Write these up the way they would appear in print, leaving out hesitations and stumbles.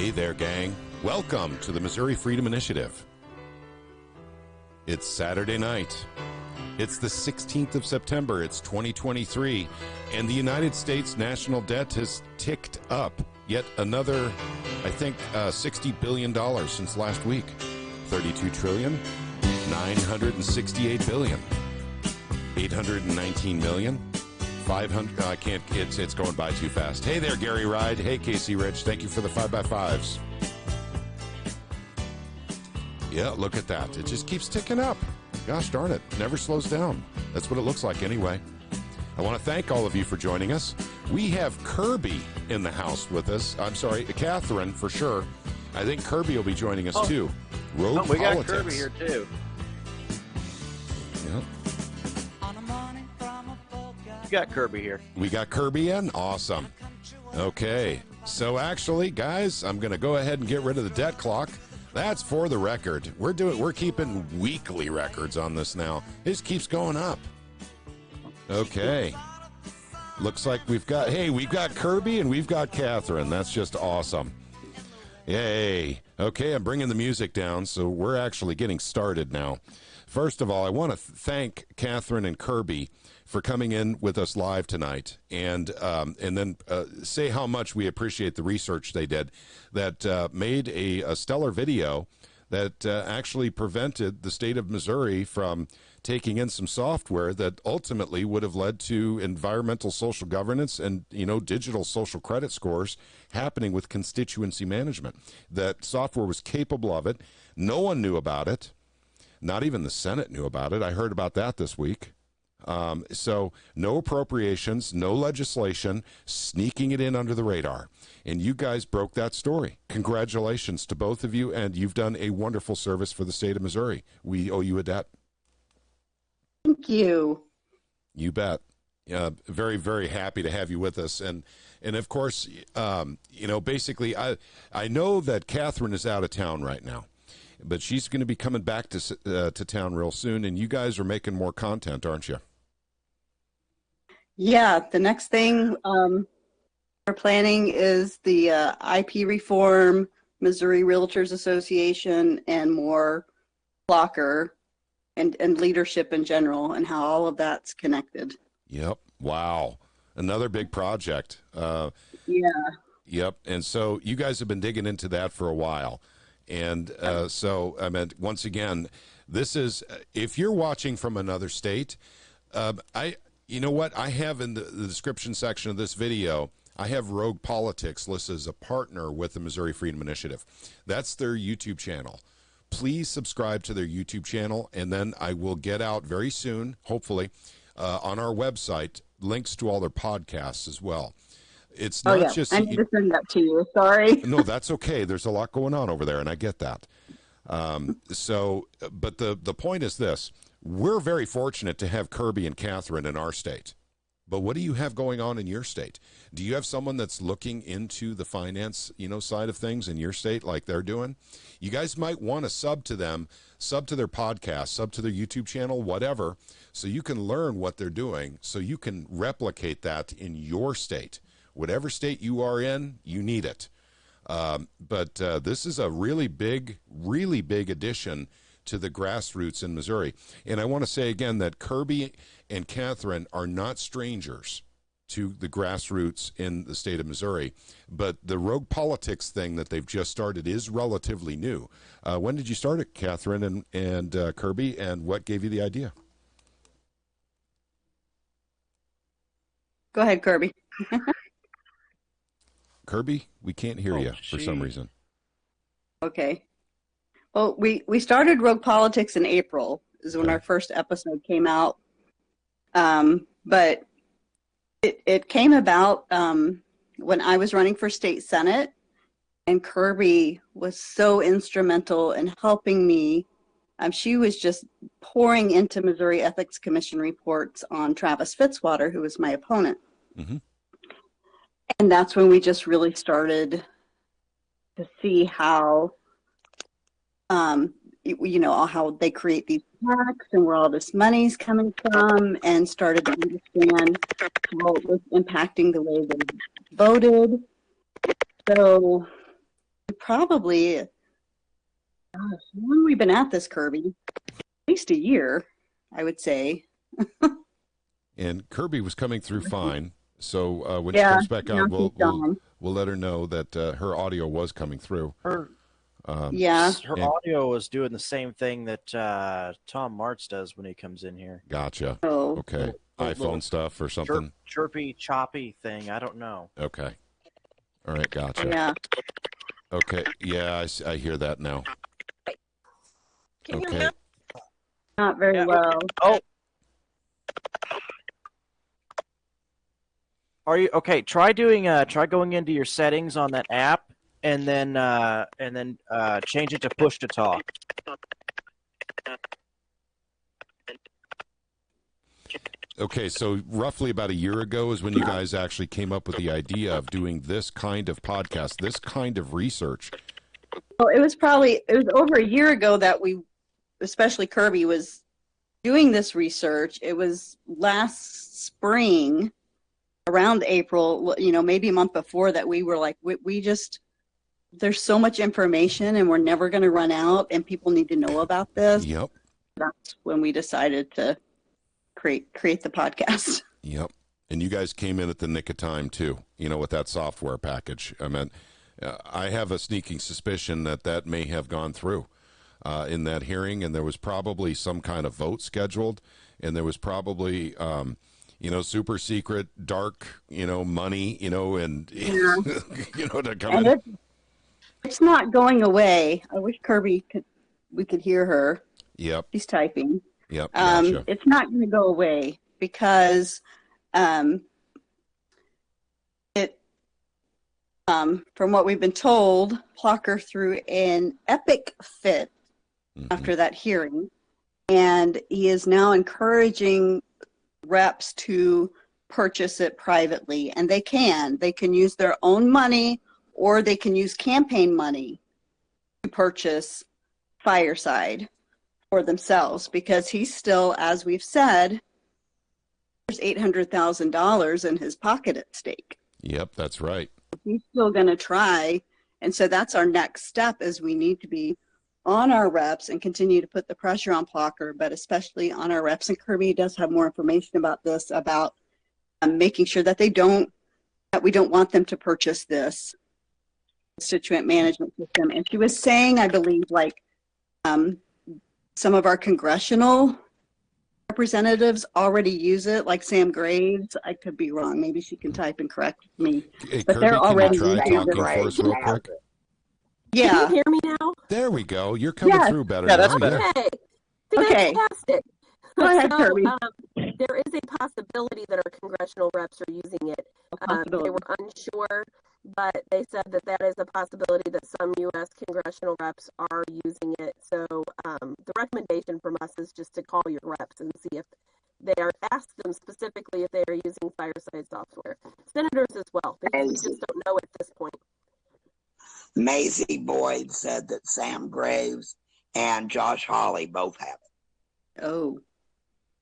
Hey there, gang. Welcome to the Missouri Freedom Initiative. It's Saturday night. It's the 16th of September. It's 2023, and the United States national debt has ticked up yet another, I think, $60 billion since last week. 32 trillion, 968 billion, 819 million, 500. I can't. It's going by too fast. Hey there, Gary Ride. Hey, Casey Rich. Thank you for the 5x5s. Yeah, look at that. It just keeps ticking up. Gosh darn it. Never slows down. That's what it looks like anyway. I want to thank all of you for joining us. We have Kirby in the house with us. I'm sorry, Catherine for sure. I think Kirby will be joining us too. Rogue we Politics. got Kirby here too. Yep. We got Kirby here. We got Kirby in? Awesome. Okay. So actually, guys, I'm going to go ahead and get rid of the debt clock. That's for the record. We're keeping weekly records on this now. It just keeps going up. Okay. Looks like we've got Kirby and we've got Catherine. That's just awesome. Yay. Okay, I'm bringing the music down, so we're actually getting started now. First of all, I want to thank Catherine and Kirby for coming in with us live tonight, and then say how much we appreciate the research they did that made a stellar video that actually prevented the state of Missouri from taking in some software that ultimately would have led to environmental social governance and, digital social credit scores happening with constituency management. That software was capable of it. No one knew about it. Not even the Senate knew about it. I heard about that this week. So no appropriations, no legislation, sneaking it in under the radar. And you guys broke that story. Congratulations to both of you, and you've done a wonderful service for the state of Missouri. We owe you a debt. Thank you. You bet. Very, very happy to have you with us. And of course, basically, I know that Catherine is out of town right now, but she's going to be coming back to town real soon, and you guys are making more content, aren't you? Yeah, the next thing we're planning is the IP reform, Missouri Realtors Association, and more blocker and leadership in general, and how all of that's connected. Yep. Wow. Another big project. Yeah. Yep. And so you guys have been digging into that for a while. And so, I mean, once again, this is, if you're watching from another state, you know what? I have in the description section of this video, I have Rogue Politics listed as a partner with the Missouri Freedom Initiative. That's their YouTube channel. Please subscribe to their YouTube channel, and then I will get out very soon, hopefully, on our website, links to all their podcasts as well. It's not just. I need to send that to you. Sorry. No, that's okay. There's a lot going on over there, and I get that. But the point is this: we're very fortunate to have Kirby and Catherine in our state. But what do you have going on in your state? Do you have someone that's looking into the finance, side of things in your state like they're doing? You guys might want to sub to them, sub to their podcast, sub to their YouTube channel, whatever, so you can learn what they're doing, so you can replicate that in your state. Whatever state you are in, you need it. But this is a really big addition to the grassroots in Missouri. And I want to say again that Kirby and Catherine are not strangers to the grassroots in the state of Missouri. But the Rogue Politics thing that they've just started is relatively new. When did you start it, Catherine and Kirby, and what gave you the idea? Go ahead, Kirby. Kirby, we can't hear you for some reason. Okay. Well, we started Rogue Politics in April, is when our first episode came out. But it came about when I was running for state senate, and Kirby was so instrumental in helping me. She was just pouring into Missouri Ethics Commission reports on Travis Fitzwater, who was my opponent. Mm-hmm. And that's when we just really started to see how, how they create these tax and where all this money's coming from, and started to understand how it was impacting the way they voted. So Probably, gosh, how long have we been at this, Kirby? At least a year, I would say. And Kirby was coming through fine. So when she Yeah, comes back now on, she's gone. we'll let her know that her audio was coming through. Yeah. Her audio was doing the same thing that Tom Martz does when he comes in here. Gotcha. Oh. Okay. iPhone stuff or something? Chirpy, choppy thing. I don't know. Okay. All right. Gotcha. Yeah. Okay. Yeah, I hear that now. Can you hear Okay. me? Not very Yeah. well. Oh. Are you okay? Try going into your settings on that app, and then change it to push to talk. Okay, so roughly about a year ago is when you guys actually came up with the idea of doing this kind of podcast, this kind of research. Well, it was over a year ago that we, especially Kirby, was doing this research. It was last spring, around April, maybe a month before that, we were like, we just, there's so much information and we're never going to run out and people need to know about this. Yep. That's when we decided to create the podcast. Yep. And you guys came in at the nick of time too, with that software package. I mean, I have a sneaking suspicion that may have gone through in that hearing, and there was probably some kind of vote scheduled, and there was probably, super secret, dark, money, and, Yeah. to come And in. it's not going away. I wish we could hear her. Yep. She's typing. Yep. Gotcha. It's not going to go away because from what we've been told, Plucker threw an epic fit after that hearing, and he is now encouraging reps to purchase it privately, and they can use their own money or they can use campaign money to purchase Fireside for themselves, because he's still, as we've said, there's $800,000 in his pocket at stake. Yep, that's right. He's still going to try, and so that's our next step, is we need to be on our reps and continue to put the pressure on Plucker, but especially on our reps. And Kirby does have more information about this, about making sure that we don't want them to purchase this constituent management system. And she was saying, I believe, like some of our congressional representatives already use it, like Sam Graves. I could be wrong. Maybe she can type and correct me. Hey, But Kirby, they're already can you try using talking it. for us real quick? Yeah. Can you hear me now? There we go. You're coming Yes. through better Yeah, now. that's better. Okay. Okay. Fantastic. Go ahead, So, Kirby. there is a possibility that our congressional reps are using it. They were unsure, but they said that is a possibility that some U.S. congressional reps are using it. So the recommendation from us is just to call your reps and see if they are, ask them specifically if they are using Fireside software. Senators as well, because we just don't know at this point. Maisie Boyd said that Sam Graves and Josh Hawley both have it. Oh,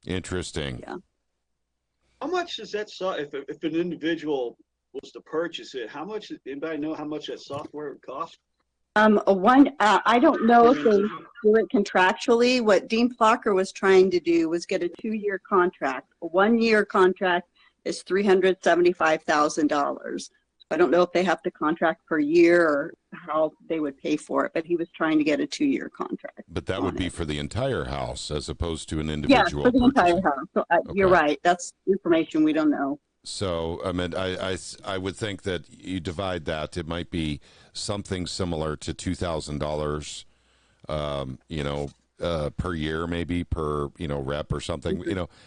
Interesting. Yeah. How much does that if an individual was to purchase it? How much? Anybody know how much that software would cost? I don't know if they do it contractually. What Dean Plucker was trying to do was get a 2-year contract. A 1-year contract is $375,000. I don't know if they have to contract per year or how they would pay for it, but he was trying to get a 2-year contract. But that would be for the entire house as opposed to an Yes, individual for the entire purchasing. house. So, you're right. That's information we don't know. So, I mean, I would think that you divide that, it might be something similar to $2,000, per year, maybe per, rep or something,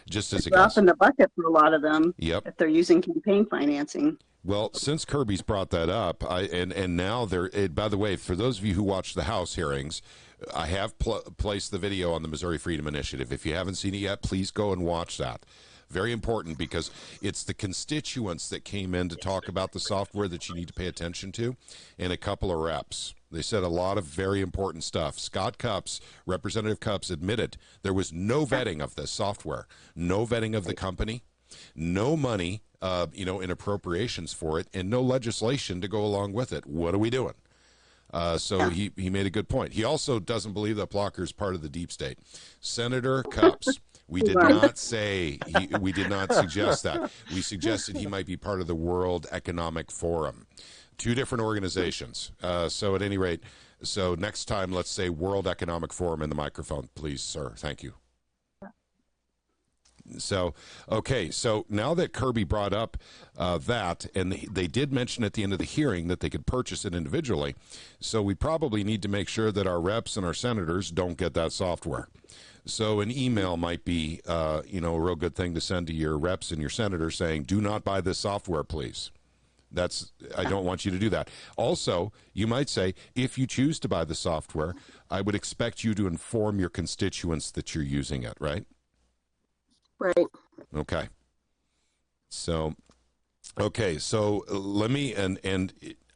just as a Drop guess. in the bucket for a lot of them. Yep. If they're using campaign financing. Well, since Kirby's brought that up, and now by the way, for those of you who watch the House hearings, I have placed the video on the Missouri Freedom Initiative. If you haven't seen it yet, please go and watch that. Very important, because it's the constituents that came in to talk about the software that you need to pay attention to, and a couple of reps. They said a lot of very important stuff. Scott Cupps, Representative Cupps, admitted there was no vetting of this software, no vetting of the company, no money, in appropriations for it, and no legislation to go along with it. What are we doing? So he made a good point. He also doesn't believe that Blocker is part of the deep state. Senator Cups, we did not say, we did not suggest that. We suggested he might be part of the World Economic Forum. Two different organizations. So at any rate, so next time, let's say World Economic Forum in the microphone, please, sir. Thank you. So, okay, so now that Kirby brought up that, and they did mention at the end of the hearing that they could purchase it individually, so we probably need to make sure that our reps and our senators don't get that software. So an email might be, a real good thing to send to your reps and your senators saying, do not buy this software, please. I don't want you to do that. Also, you might say, if you choose to buy the software, I would expect you to inform your constituents that you're using it, right? Right. Okay. So let me, and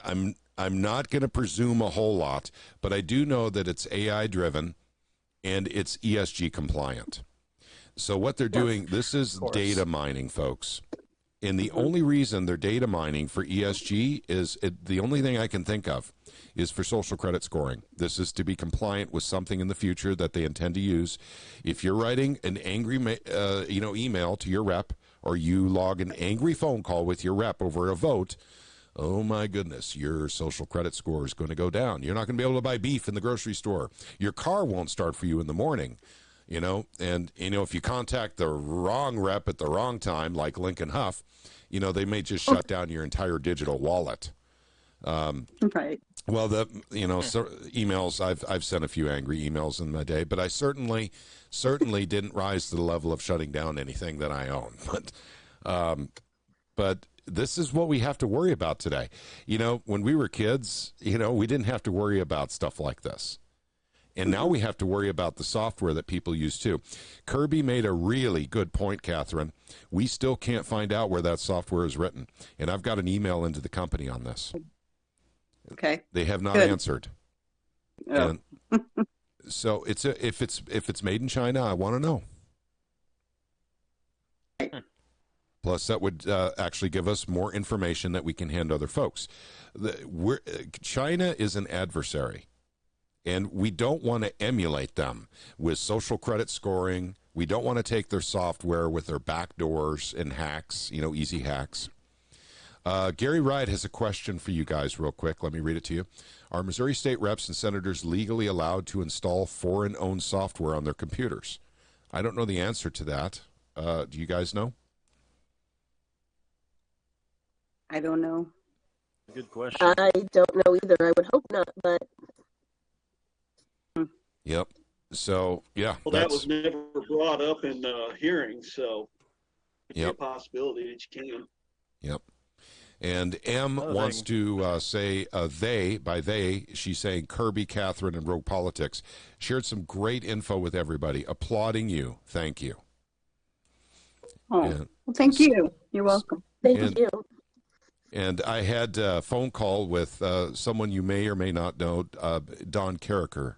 I'm not going to presume a whole lot, but I do know that it's AI driven and it's ESG compliant. So what they're doing, this is data mining, folks. And the only reason they're data mining for ESG is the only thing I can think of is for social credit scoring. This is to be compliant with something in the future that they intend to use. If you're writing an angry, email to your rep, or you log an angry phone call with your rep over a vote, oh my goodness, your social credit score is going to go down. You're not going to be able to buy beef in the grocery store. Your car won't start for you in the morning. If you contact the wrong rep at the wrong time, like Lincoln Huff, they may just shut down your entire digital wallet. Right. Well, emails, I've sent a few angry emails in my day, but I certainly didn't rise to the level of shutting down anything that I own. But this is what we have to worry about today. When we were kids, we didn't have to worry about stuff like this. And now we have to worry about the software that people use too. Kirby made a really good point, Catherine. We still can't find out where that software is written. And I've got an email into the company on this. Okay. They have not Good. answered. Oh. And so if it's made in China, I want to know. Plus, that would actually give us more information that we can hand other folks. China is an adversary. And we don't want to emulate them with social credit scoring. We don't want to take their software with their backdoors and hacks, easy hacks. Gary Wright has a question for you guys real quick. Let me read it to you. Are Missouri state reps and senators legally allowed to install foreign-owned software on their computers? I don't know the answer to that. Do you guys know? I don't know. Good question. I don't know either. I would hope not, but Yep. So, yeah. Well, that was never brought up in hearings, so it's Yep. a possibility that you can. Yep. And M wants to say by they, she's saying Kirby, Catherine, and Rogue Politics shared some great info with everybody. Applauding you. Thank you. Oh, well, thank you. You're welcome. thank you. And I had a phone call with someone you may or may not know, Don Carricker,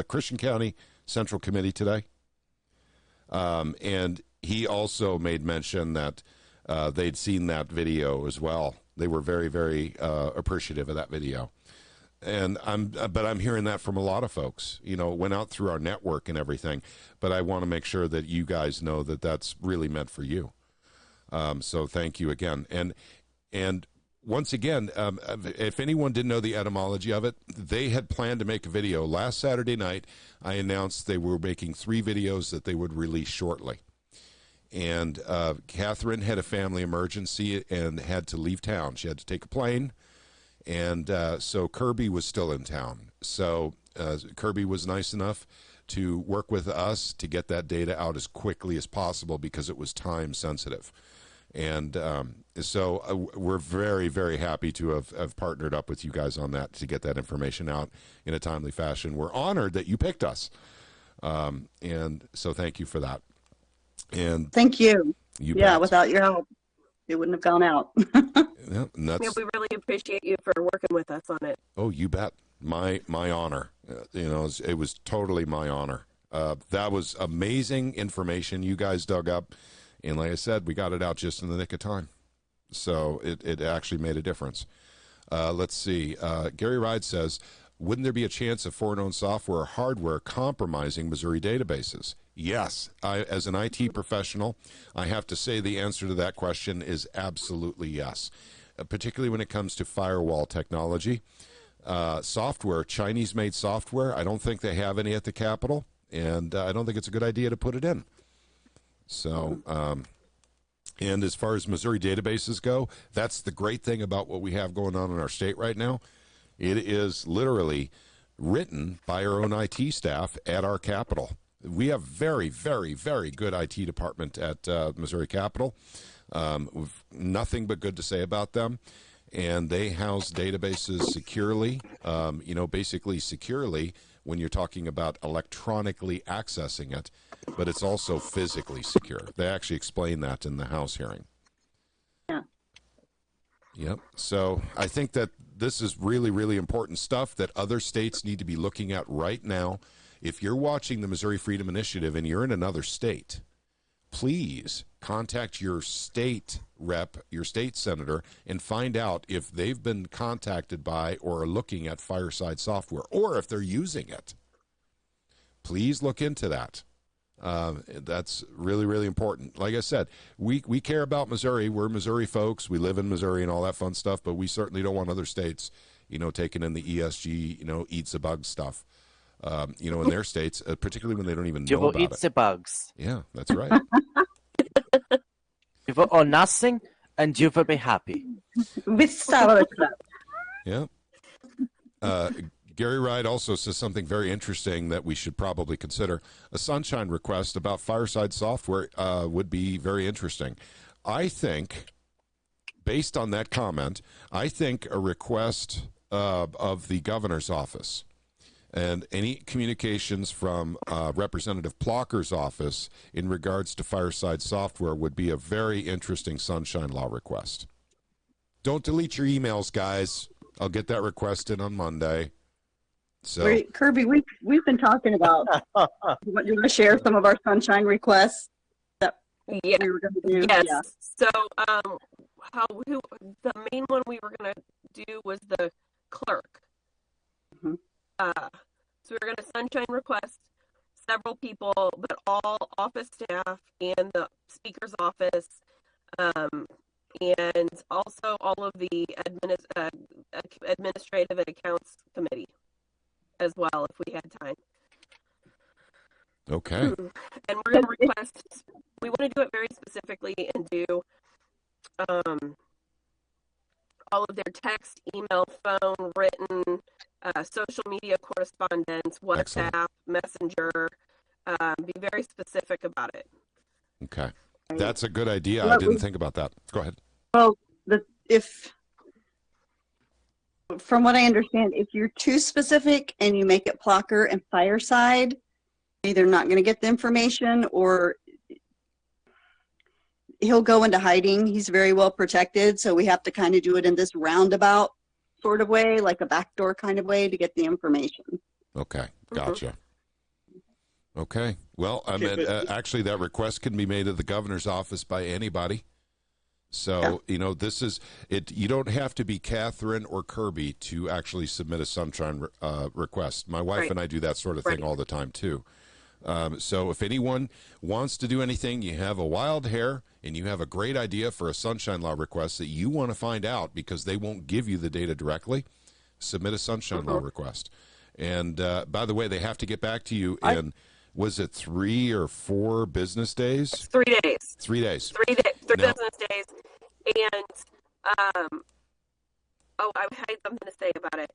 Christian County Central Committee today. And he also made mention that they'd seen that video as well. They were very, very appreciative of that video. And I'm hearing that from a lot of folks. It went out through our network and everything. But I want to make sure that you guys know that that's really meant for you. So thank you again. And once again, if anyone didn't know the etymology of it, they had planned to make a video. Last Saturday night, I announced they were making 3 videos that they would release shortly. And Catherine had a family emergency and had to leave town. She had to take a plane. And so Kirby was still in town. So Kirby was nice enough to work with us to get that data out as quickly as possible because it was time sensitive. And so we're very, very happy to have partnered up with you guys on that to get that information out in a timely fashion. We're honored that you picked us. And so thank you for that. And thank you. Yeah, bet. Without your help, it wouldn't have gone out. Yeah, We really appreciate you for working with us on it. Oh, you bet. My honor. It was totally my honor. That was amazing information you guys dug up. And like I said, we got it out just in the nick of time. So it actually made a difference. Let's see. Gary Ride says, wouldn't there be a chance of foreign-owned software or hardware compromising Missouri databases? Yes. As an IT professional, I have to say the answer to that question is absolutely yes, particularly when it comes to firewall technology. Software, Chinese-made software, I don't think they have any at the Capitol, and I don't think it's a good idea to put it in. So, and as far as Missouri databases go, that's the great thing about what we have going on in our state right now. It is literally written by our own IT staff at our Capitol. We have very, very, very good IT department at Missouri Capitol. We've nothing but good to say about them. And they house databases securely, basically securely when you're talking about electronically accessing it, but it's also physically secure. They actually explain that in the House hearing. Yeah. Yep. So I think that this is really, really important stuff that other states need to be looking at right now. If you're watching the Missouri Freedom Initiative and you're in another state, please contact your state rep, your state senator, and find out if they've been contacted by or are looking at Fireside software, or if they're using it. Please look into that. That's really, really important. Like I said, we care about Missouri. We're Missouri folks. We live in Missouri and all that fun stuff, but we certainly don't want other states, taking in the ESG, eats the bug stuff, in their states, particularly when they don't even know about eat it. the bugs. Yeah, that's right. You will own nothing, and you will be happy. With sauerkraut. Yeah. Gary Ride also says something very interesting that we should probably consider. A sunshine request about Fireside software would be very interesting. I think, based on that comment, I think a request of the governor's office and any communications from Representative Plocker's office in regards to Fireside software would be a very interesting sunshine law request. Don't delete your emails, guys. I'll get that request in on Monday. So Kirby, we've been talking about you want to share some of our sunshine requests that we were going to do. Yes. Yeah. So the main one we were going to do was the clerk. Mm-hmm. So we were going to sunshine request several people, but all office staff and the speaker's office, and also all of the administrative and accounts committee as well, if we had time. okay. And we're going to request, we want to do it very specifically and do all of their text, email, phone, written, social media correspondence, WhatsApp, Excellent. Messenger, be very specific about it. Okay. That's a good idea. I didn't think about that. Go ahead. Well, from what I understand, if you're too specific and you make it Plocker and Fireside, either not going to get the information or he'll go into hiding. He's very well protected, so we have to kind of do it in this roundabout sort of way, like a backdoor kind of way to get the information. Okay. Gotcha. Okay. Well, I mean, actually, that request can be made to the governor's office by anybody. So, this is it. You don't have to be Catherine or Kirby to actually submit a sunshine request. My wife and I do that sort of thing all the time, too. So if anyone wants to do anything, you have a wild hair and you have a great idea for a sunshine law request that you want to find out because they won't give you the data directly, submit a sunshine law request. And by the way, they have to get back to you in, was it 3 or 4 business days? 3 days. 3 days. 3 days. 3 business days. And, I had something to say about it.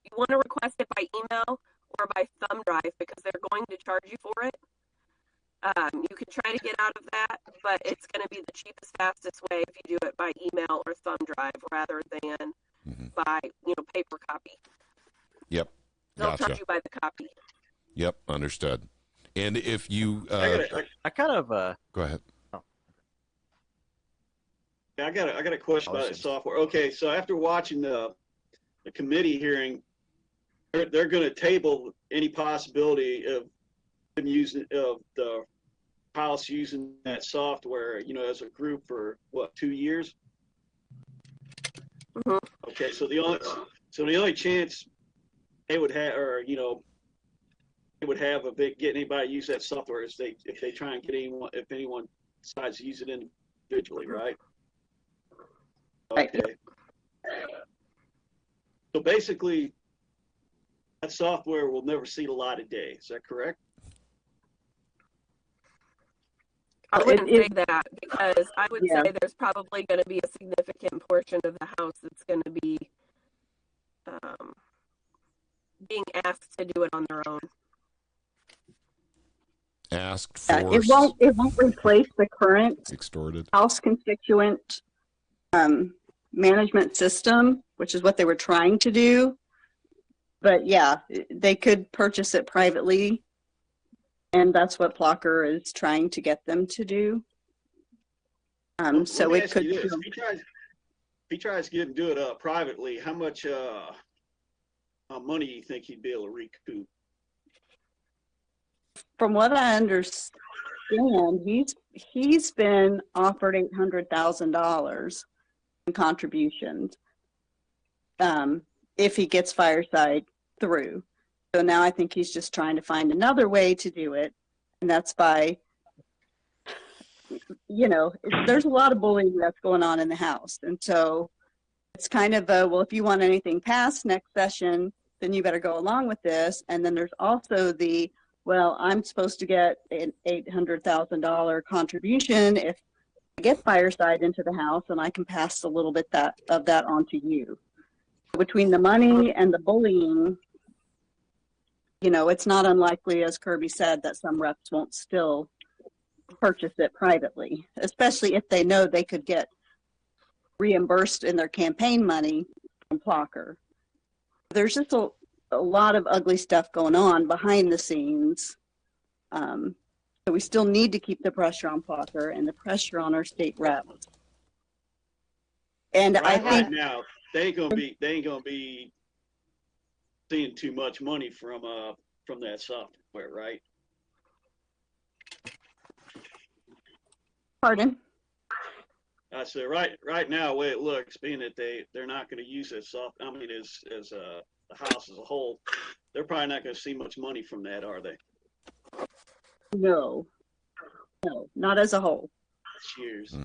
You want to request it by email or by thumb drive because they're going to charge you for it. You can try to get out of that, but it's going to be the cheapest, fastest way if you do it by email or thumb drive rather than by, paper copy. Yep. They'll charge you by the copy. Yep. Understood. And if you, I kind of go ahead. I got a question about the software. Okay, so after watching the committee hearing, they're going to table any possibility of them using of the House using that software, as a group for 2 years? Mhm. Okay, so the only chance they would have, or they would have of it getting anybody to use that software is if they try and get anyone decides to use it individually, right? Right. Okay. So basically, that software will never see the light of day. Is that correct? I wouldn't say that, because I would Yeah. say there's probably going to be a significant portion of the House that's going to be being asked to do it on their own. Asked, forced, it won't replace the current extorted. House constituent management system, which is what they were trying to do. But yeah, they could purchase it privately, and that's what Plucker is trying to get them to do. So it could. If he tries to do it privately, how much money do you think he'd be able to recoup? From what I understand, he's been offered $800,000 in contributions if he gets Fireside through. So now I think he's just trying to find another way to do it, and that's by, there's a lot of bullying that's going on in the House, and so it's kind of well, if you want anything passed next session, then you better go along with this. And then there's also well, I'm supposed to get an $800,000 contribution if I get Fireside into the House, and I can pass a little bit of that on to you. Between the money and the bullying, it's not unlikely, as Kirby said, that some reps won't still purchase it privately, especially if they know they could get reimbursed in their campaign money from Plucker. There's just a lot of ugly stuff going on behind the scenes. So we still need to keep the pressure on Plucker and the pressure on our state reps. And I think right now they ain't gonna be seeing too much money from that software, right? Pardon? I said right now, the way it looks, being that they're not going to use that as the House as a whole, they're probably not going to see much money from that, are they? No, not as a whole. Cheers.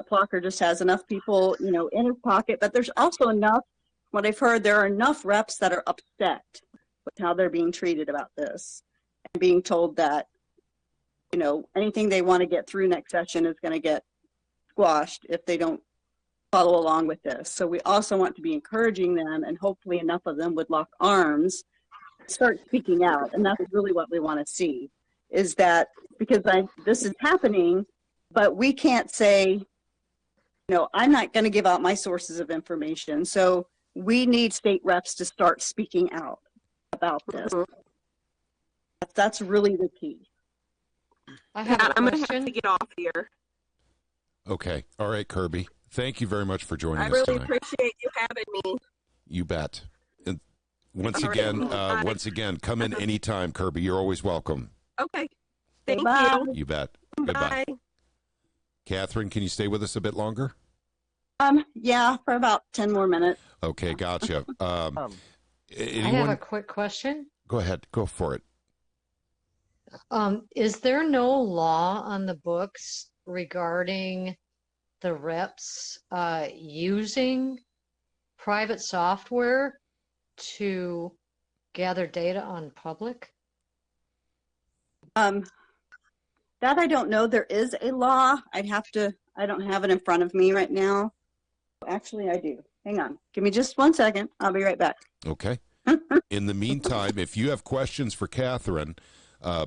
Plucker just has enough people, in his pocket, but there's also enough, what I've heard, there are enough reps that are upset with how they're being treated about this and being told that, anything they want to get through next session is going to get squashed if they don't follow along with this. So we also want to be encouraging them, and hopefully enough of them would lock arms, start speaking out. And that's really what we want to see, is that because this is happening, but we can't say, I'm not going to give out my sources of information. So we need state reps to start speaking out about this. That's really the key. I'm going to have to get off here. Okay. All right, Kirby. Thank you very much for joining us tonight. I really appreciate you having me. You bet. And once again, come in anytime, Kirby. You're always welcome. Okay. Thank you. You bet. Goodbye. Goodbye. Catherine, can you stay with us a bit longer? Yeah, for about 10 more minutes. Okay, gotcha. I have a quick question. Go ahead. Go for it. Is there no law on the books regarding the reps using private software to gather data on public? That I don't know. There is a law. I don't have it in front of me right now. Actually, I do. Hang on. Give me just 1 second. I'll be right back. Okay. In the meantime, if you have questions for Catherine,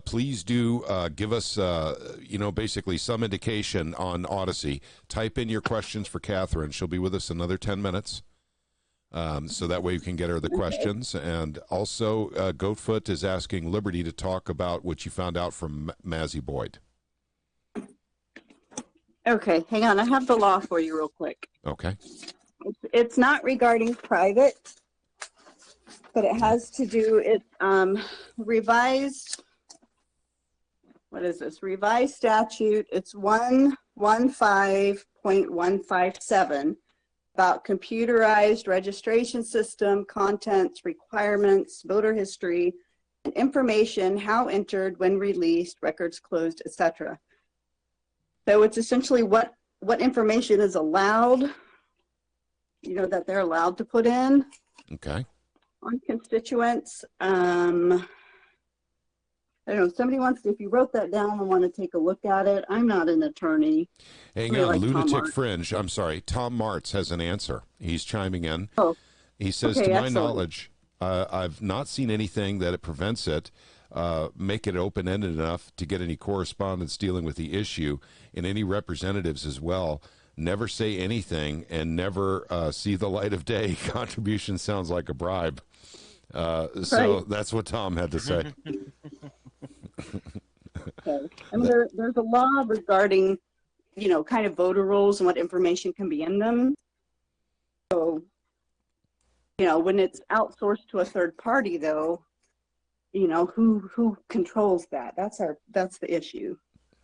please do give us, basically some indication on Odyssey. Type in your questions for Catherine. She'll be with us another 10 minutes. So that way you can get her the questions. And also, Goatfoot is asking Liberty to talk about what you found out from Mazzy Boyd. Okay, hang on. I have the law for you real quick. Okay. It's not regarding private, but it has to do, it's revised, what is this? Revised statute. It's 115.157. about computerized registration system, contents, requirements, voter history, and information, how entered, when released, records closed, etc. So it's essentially what information is allowed, that they're allowed to put in. Okay. On constituents. I don't know, somebody wants to, if you wrote that down and want to take a look at it. I'm not an attorney. Hang Really on, like Lunatic Fringe. I'm sorry. Tom Martz has an answer. He's chiming in. Oh, he says, okay, to my excellent. knowledge, I've not seen anything that it prevents it, make it open-ended enough to get any correspondence dealing with the issue, and any representatives as well. Never say anything and never see the light of day. Contribution sounds like a bribe. So that's what Tom had to say. Okay. I mean, there's a law regarding, kind of voter rolls and what information can be in them. So, when it's outsourced to a third party, though, who controls that? That's the issue.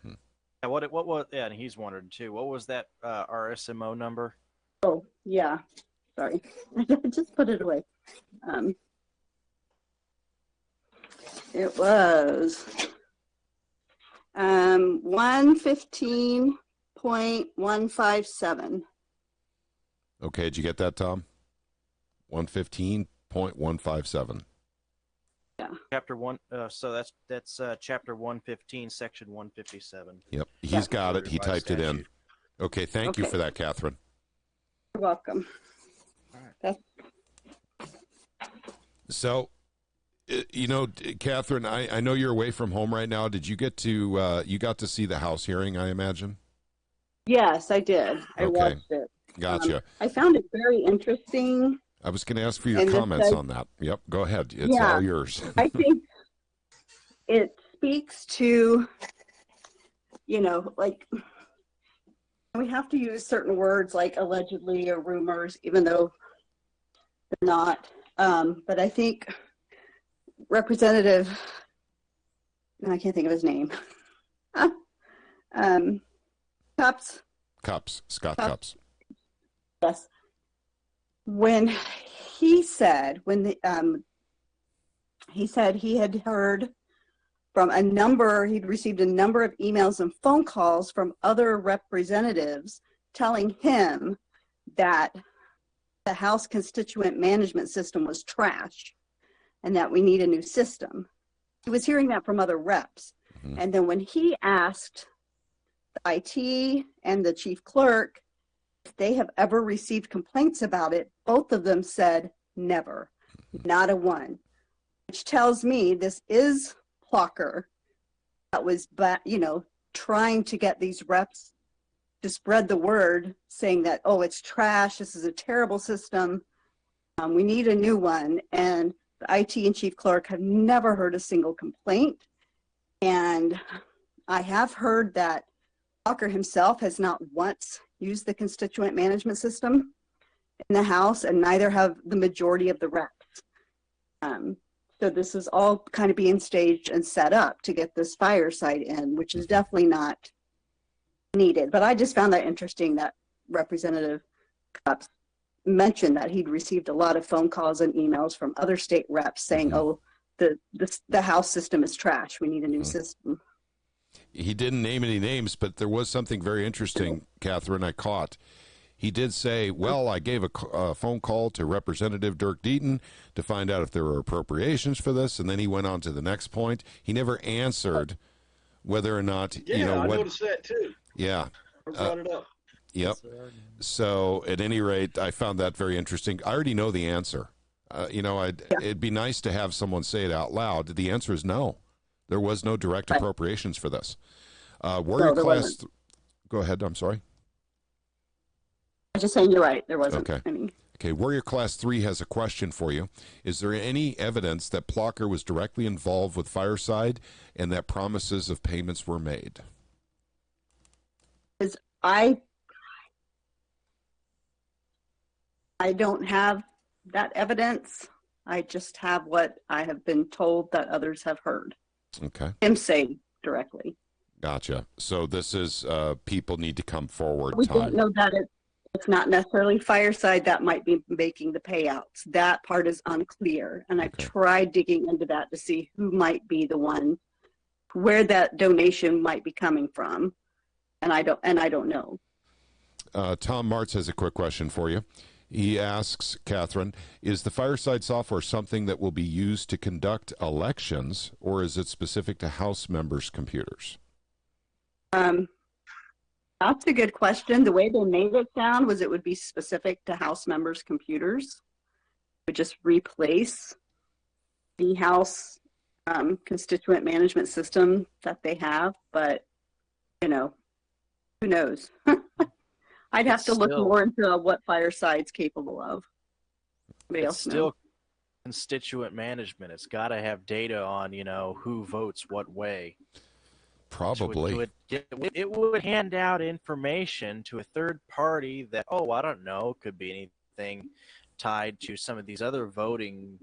Yeah, what was? Yeah, and he's wondered too. What was that RSMO number? Oh, yeah. Sorry, I just put it away. It was 115.157. Okay, did you get that, Tom? 115.157. Yeah. Chapter 1. So that's chapter 115, section 157. Yep, he's got it. He typed it in. Okay, thank you for that, Catherine. You're welcome. All right. So, Catherine, I know you're away from home right now. Did you get to you got to see the House hearing, I imagine? Yes, I did. I Okay. watched it. Gotcha. I found it very interesting. I was going to ask for your comments on that. Yep, go ahead. It's all yours. I think it speaks to, like, we have to use certain words like allegedly or rumors, even though they're not. But I think Representative, I can't think of his name. Scott Cupps. Yes. When he said he had heard from he'd received a number of emails and phone calls from other representatives telling him that the House constituent management system was trash and that we need a new system. He was hearing that from other reps. Mm-hmm. And then when he asked the IT and the chief clerk if they have ever received complaints about it, both of them said never, not a one, which tells me this is Plocker that was, trying to get these reps to spread the word saying that, oh, it's trash. This is a terrible system. We need a new one. And the IT and chief clerk have never heard a single complaint. And I have heard that Walker himself has not once used the constituent management system in the House, and neither have the majority of the reps. So this is all kind of being staged and set up to get this fireside in, which is definitely not needed. But I just found that interesting that Representative Cupps mentioned that he'd received a lot of phone calls and emails from other state reps saying, oh, the House system is trash. We need a new system. He didn't name any names, but there was something very interesting, Catherine, I caught. He did say, well, I gave a phone call to Representative Dirk Deaton to find out if there were appropriations for this, and then he went on to the next point. He never answered whether or not, I noticed that too. Yeah. I brought it up. Yep. So at any rate, I found that very interesting. I already know the answer. It'd be nice to have someone say it out loud. The answer is no. There was no direct appropriations for this. Warrior Class... Go ahead, I'm sorry. I was just saying you're right. There wasn't any. Okay, Warrior Class 3 has a question for you. Is there any evidence that Plocker was directly involved with Fireside and that promises of payments were made? I don't have that evidence. I just have what I have been told that others have heard. Okay. Him say directly. Gotcha. So this is people need to come forward. We don't know that It's not necessarily Fireside that might be making the payouts. That part is unclear. And I've tried digging into that to see who might be the one, where that donation might be coming from. And I don't know. Tom Martz has a quick question for you. He asks, Catherine, is the Fireside software something that will be used to conduct elections, or is it specific to House members' computers? That's a good question. The way they made it sound was it would be specific to House members' computers. It would just replace the House constituent management system that they have. But, you know, who knows? I'd have to look more into what Fireside's capable of. Somebody else still know. Constituent management. It's got to have data on, you know, who votes what way. Probably. It would hand out information to a third party that, oh, I don't know, could be anything tied to some of these other voting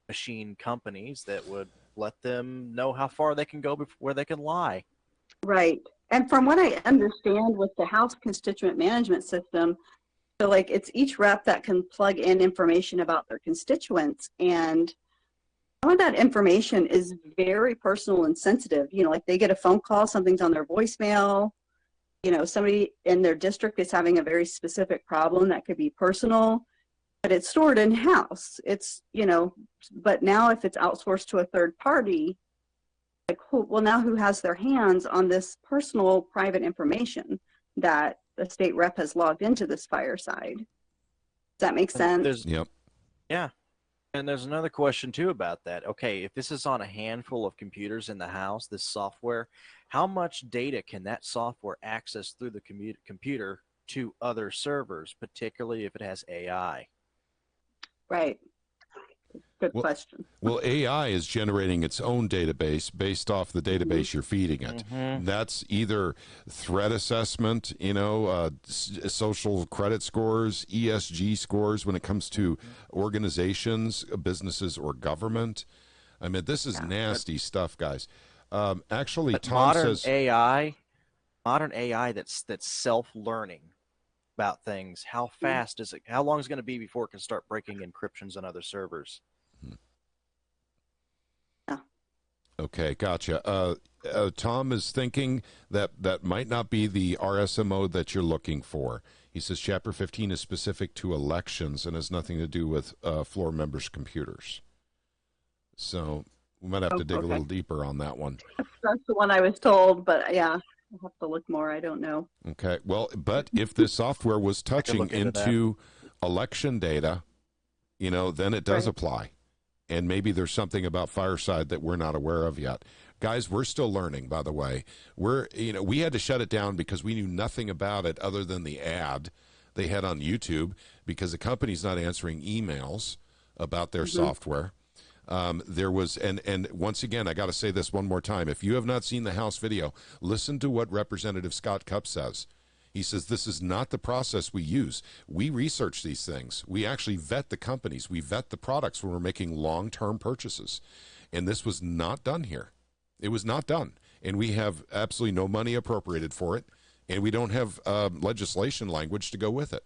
machine companies that would let them know how far they can go before where they can lie. Right. And from what I understand with the House constituent management system, so like it's each rep that can plug in information about their constituents, and some of that information is very personal and sensitive. You know, like they get a phone call, something's on their voicemail, you know, somebody in their district is having a very specific problem that could be personal, but it's stored in house. It's, you know, but now if it's outsourced to a third party, like, well, now who has their hands on this personal private information that the state rep has logged into this Fireside? Does that make sense? Yep. Yeah. And there's another question too about that. Okay, if this is on a handful of computers in the house, this software, how much data can that software access through the computer to other servers, particularly if it has AI? Right. Good question. Well, AI is generating its own database based off the database you're feeding it. That's either threat assessment, you know, social credit scores, ESG scores when it comes to organizations, businesses, or government. I mean, this is nasty stuff, guys. Actually, but Tom says modern AI that's self-learning about things. How fast is it? How long is it going to be before it can start breaking encryptions on other servers? Okay, gotcha. Tom is thinking that might not be the RSMO that you're looking for. He says Chapter 15 is specific to elections and has nothing to do with floor members' computers. So we might have to dig a little deeper on that one. That's the one I was told, but yeah, I'll have to look more. I don't know. Okay, well, but if this software was touching into election data, you know, then it does apply. And maybe there's something about Fireside that we're not aware of yet. Guys, we're still learning, by the way. We had to shut it down because we knew nothing about it other than the ad they had on YouTube because the company's not answering emails about their software. There was, and once again, I got to say this one more time. If you have not seen the House video, listen to what Representative Scott Cupp says. He says, this is not the process we use. We research these things. We actually vet the companies. We vet the products when we're making long-term purchases. And this was not done here. It was not done. And we have absolutely no money appropriated for it. And we don't have legislation language to go with it.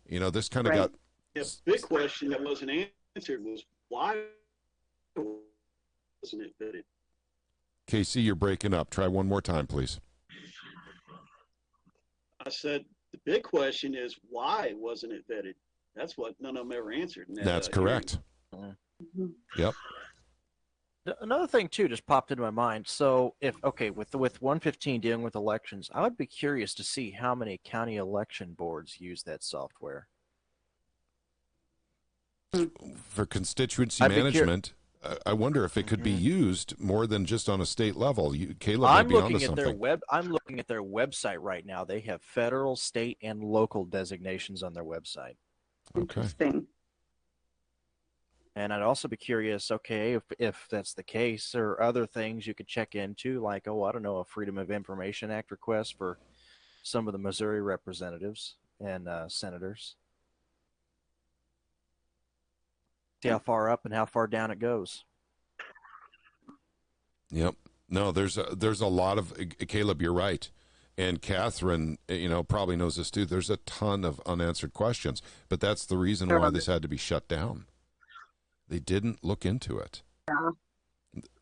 You know, this kind of got... The big question that wasn't answered was why wasn't it vetted? Casey, you're breaking up. Try one more time, please. I said the big question is why wasn't it vetted? That's what none of them ever answered. That's correct. Yep. Another thing too just popped into my mind. So with 115 dealing with elections, I would be curious to see how many county election boards use that software. For constituency management, I wonder if it could be used more than just on a state level. Caleb might be onto something. I'm looking at their website right now. They have federal, state, and local designations on their website. Interesting. And I'd also be curious, if that's the case, or other things you could check into, like, I don't know, a Freedom of Information Act request for some of the Missouri representatives and senators. See how far up and how far down it goes. Yep. No, there's a lot of Caleb. You're right, and Catherine, probably knows this too. There's a ton of unanswered questions, but that's the reason why this had to be shut down. They didn't look into it. Yeah.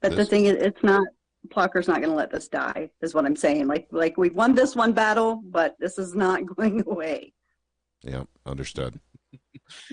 But the thing is, it's not, Plucker's not going to let this die, is what I'm saying. Like we won this one battle, but this is not going away. Yeah, understood.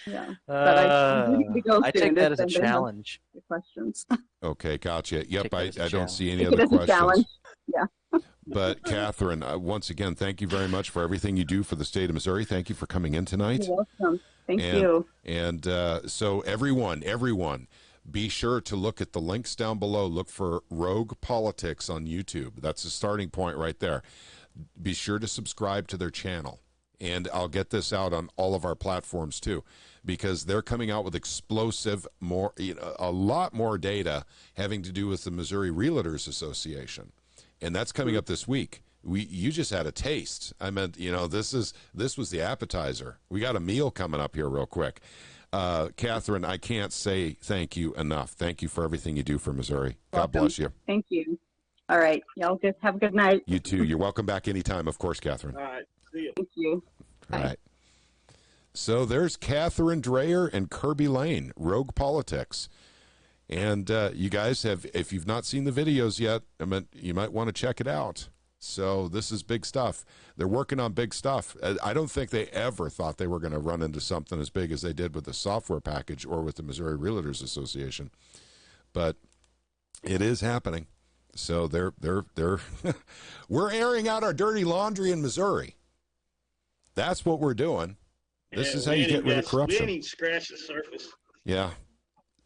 Yeah. But I take that as a challenge. Questions. Okay, gotcha. Yep, I don't see any Take other it as a challenge. questions. Yeah. But Catherine, once again, thank you very much for everything you do for the state of Missouri. Thank you for coming in tonight. You're welcome. Thank you. And so everyone, be sure to look at the links down below. Look for Rogue Politics on YouTube. That's the starting point right there. Be sure to subscribe to their channel. And I'll get this out on all of our platforms too, because they're coming out with explosive, a lot more data having to do with the Missouri Realtors Association. And that's coming up this week. You just had a taste. I meant, this was the appetizer. We got a meal coming up here real quick. Catherine, I can't say thank you enough. Thank you for everything you do for Missouri. God bless you. Thank you. All right. Y'all just have a good night. You too. You're welcome back anytime, of course, Catherine. All right. See you. Thank you. All right. So there's Catherine Dreyer and Kirby Lane, Rogue Politics. And you guys if you've not seen the videos yet, you might want to check it out. So this is big stuff. They're working on big stuff. I don't think they ever thought they were going to run into something as big as they did with the software package or with the Missouri Realtors Association. But it is happening. So they're we're airing out our dirty laundry in Missouri. That's what we're doing. This is how you get rid of corruption. We ain't even scratched the surface. Yeah.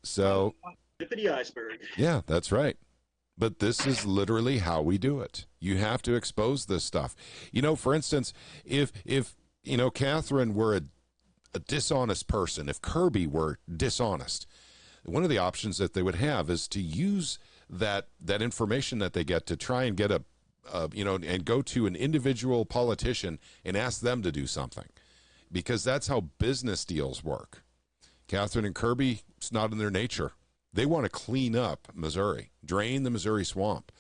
So tip of the iceberg. Yeah, that's right. But this is literally how we do it. You have to expose this stuff. For instance, if Catherine were a dishonest person, if Kirby were dishonest, one of the options that they would have is to use that information that they get to try and get and go to an individual politician and ask them to do something, because that's how business deals work. Catherine and Kirby, it's not in their nature. They want to clean up Missouri, drain the Missouri swamp,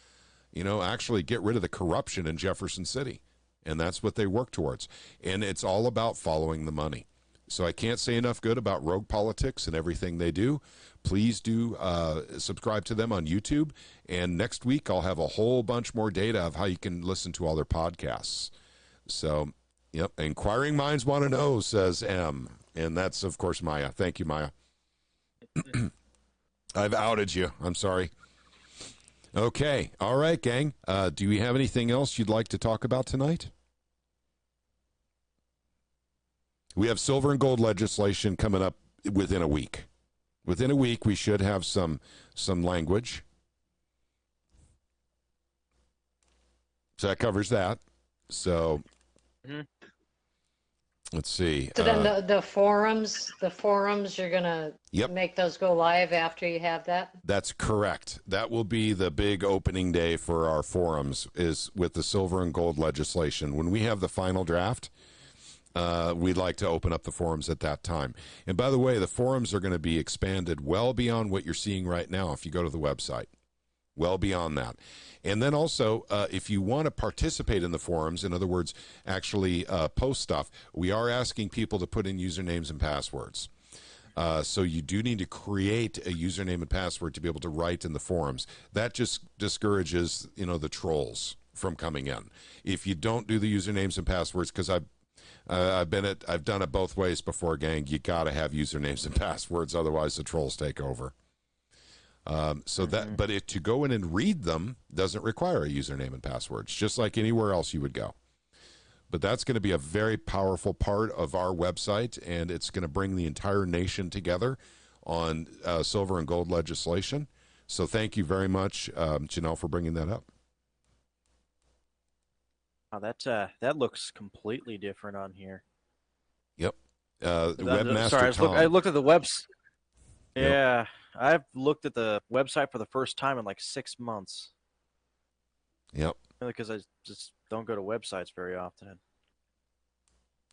actually get rid of the corruption in Jefferson City. And that's what they work towards. And it's all about following the money. So I can't say enough good about Rogue Politics and everything they do. Please do subscribe to them on YouTube. And next week, I'll have a whole bunch more data of how you can listen to all their podcasts. So, yep, inquiring minds want to know, says M. And that's, of course, Maya. Thank you, Maya. I've outed you. I'm sorry. Okay. All right, gang. Do we have anything else you'd like to talk about tonight? We have silver and gold legislation coming up within a week. Within a week, we should have some language. So that covers that. So let's see. So then the forums, you're going to make those go live after you have that? That's correct. That will be the big opening day for our forums, is with the silver and gold legislation. When we have the final draft, we'd like to open up the forums at that time. And by the way, the forums are going to be expanded well beyond what you're seeing right now if you go to the website. Well beyond that. And then also, if you want to participate in the forums, in other words, actually post stuff, we are asking people to put in usernames and passwords. So you do need to create a username and password to be able to write in the forums. That just discourages, the trolls from coming in. If you don't do the usernames and passwords, because I've done it both ways before, gang. You got to have usernames and passwords, otherwise the trolls take over. But to go in and read them doesn't require a username and passwords, just like anywhere else you would go. But that's going to be a very powerful part of our website, and it's going to bring the entire nation together on silver and gold legislation. So thank you very much, Janelle, for bringing that up. Oh, that looks completely different on here. Yep. Webmaster Sorry, I looked at the webs. Yep. Yeah, I've looked at the website for the first time in like 6 months. Yep. Because I just don't go to websites very often.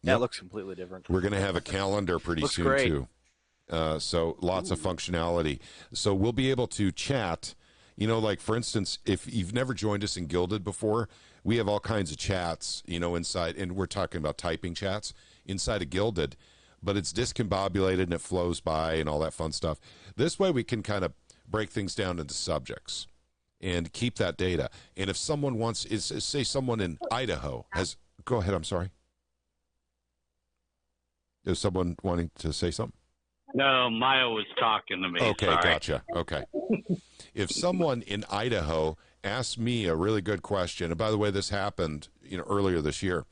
Yeah, it looks completely different. We're going to have a calendar pretty soon, great. too. So lots of functionality. So we'll be able to chat, Like for instance, if you've never joined us in Gilded before, we have all kinds of chats, inside, and we're talking about typing chats inside of Gilded, but it's discombobulated and it flows by and all that fun stuff. This way we can kind of break things down into subjects and keep that data. And if someone wants, say someone in Idaho go ahead, I'm sorry. Is someone wanting to say something? No, Maya was talking to me. Okay, sorry. Gotcha. Okay. If someone in Idaho asks me a really good question, and by the way, this happened, earlier this year,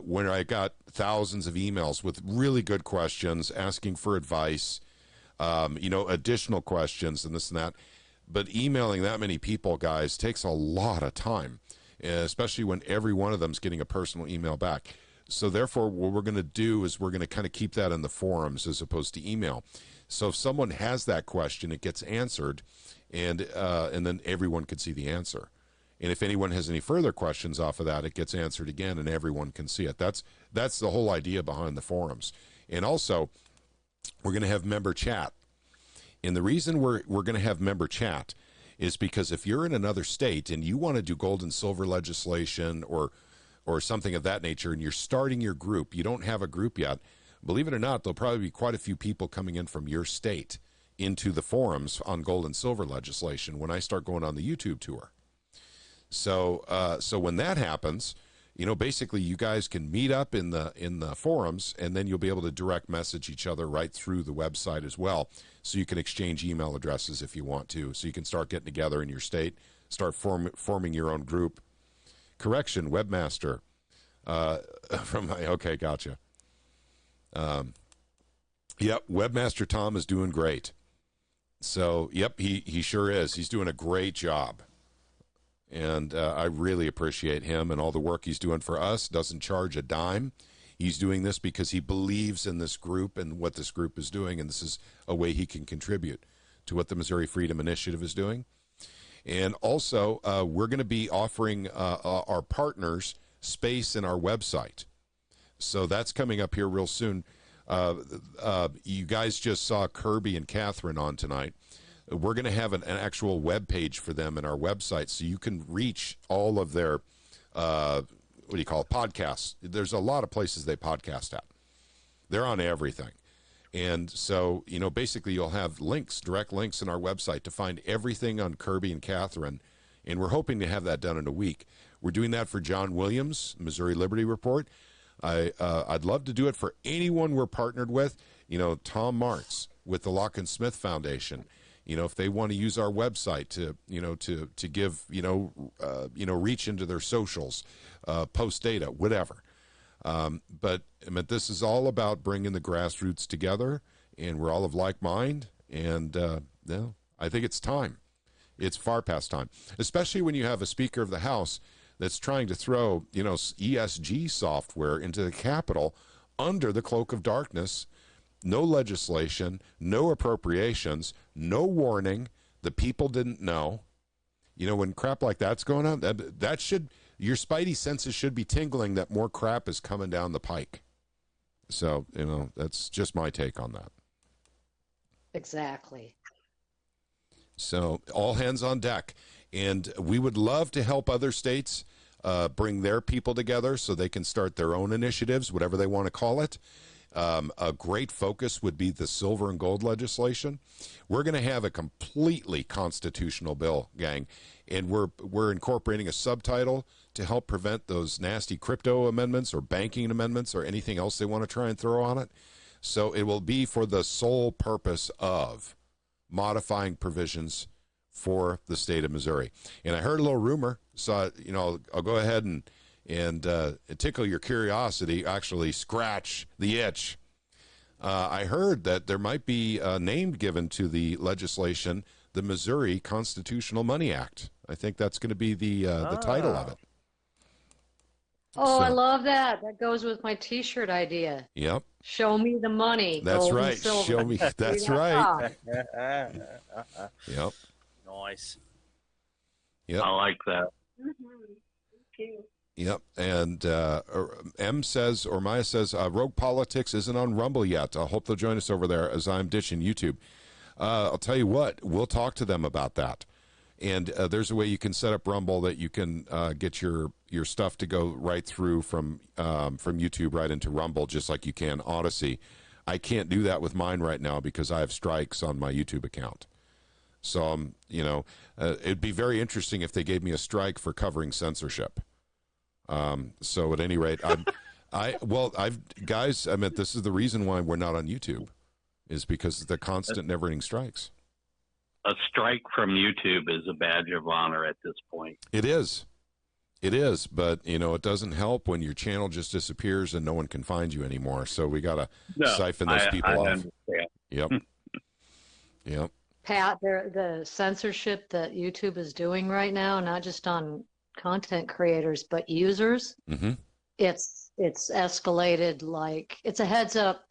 when I got thousands of emails with really good questions, asking for advice, additional questions and this and that. But emailing that many people, guys, takes a lot of time, especially when every one of them is getting a personal email back. So therefore, what we're going to do is we're going to kind of keep that in the forums as opposed to email. So if someone has that question, it gets answered, and then everyone can see the answer. And if anyone has any further questions off of that, it gets answered again, and everyone can see it. That's the whole idea behind the forums. And also, we're going to have member chat. And the reason we're going to have member chat is because if you're in another state and you want to do gold and silver legislation or something of that nature, and you're starting your group, you don't have a group yet, believe it or not, there'll probably be quite a few people coming in from your state into the forums on gold and silver legislation when I start going on the YouTube tour. So when that happens, basically you guys can meet up in the forums, and then you'll be able to direct message each other right through the website as well. So you can exchange email addresses if you want to. So you can start getting together in your state, start forming your own group. Correction, webmaster. Okay, gotcha. Yep, webmaster Tom is doing great. So, yep, he sure is. He's doing a great job. And I really appreciate him and all the work he's doing for us. Doesn't charge a dime. He's doing this because he believes in this group and what this group is doing, and this is a way he can contribute to what the Missouri Freedom Initiative is doing. And also, we're going to be offering our partners space in our website. So that's coming up here real soon. You guys just saw Kirby and Catherine on tonight. We're going to have an actual web page for them in our website, so you can reach all of their, podcasts. There's a lot of places they podcast at. They're on everything. And so, basically you'll have direct links in our website to find everything on Kirby and Catherine. And we're hoping to have that done in a week. We're doing that for John Williams, Missouri Liberty Report. I'd love to do it for anyone we're partnered with. Tom Martz with the Lock and Smith Foundation. If they want to use our website to give, reach into their socials, post data, whatever. But this is all about bringing the grassroots together, and we're all of like mind. And I think it's time. It's far past time, especially when you have a Speaker of the House that's trying to throw, ESG software into the Capitol under the cloak of darkness. No legislation, no appropriations, no warning. The people didn't know. When crap like that's going on, that should, your spidey senses should be tingling that more crap is coming down the pike. So, that's just my take on that. Exactly. So, all hands on deck. And we would love to help other states bring their people together so they can start their own initiatives, whatever they want to call it. A great focus would be the silver and gold legislation. We're going to have a completely constitutional bill, gang, and we're incorporating a subtitle to help prevent those nasty crypto amendments or banking amendments or anything else they want to try and throw on it. So it will be for the sole purpose of modifying provisions for the state of Missouri. And I heard a little rumor, so I'll go ahead and tickle your curiosity, actually scratch the itch. I heard that there might be a name given to the legislation, the Missouri Constitutional Money Act. I think that's going to be the title of it. Oh, I love that. That goes with my T-shirt idea. Yep. Show me the money. That's right. Show me. That's right. Yep. Nice. Yep. I like that. Thank you. Yep, and Maya says, Rogue Politics isn't on Rumble yet. I hope they'll join us over there as I'm ditching YouTube. I'll tell you what, we'll talk to them about that. And there's a way you can set up Rumble that you can get your stuff to go right through from YouTube right into Rumble, just like you can Odyssey. I can't do that with mine right now because I have strikes on my YouTube account. So, it'd be very interesting if they gave me a strike for covering censorship. So at any rate, guys, I mean, this is the reason why we're not on YouTube, is because of the constant never-ending strikes. A strike from YouTube is a badge of honor at this point. It is. It is, but, it doesn't help when your channel just disappears and no one can find you anymore. So we got to siphon those people off. Understand. Yep. Yep. Pat, the censorship that YouTube is doing right now, not just on content creators, but users, it's escalated like it's a heads up,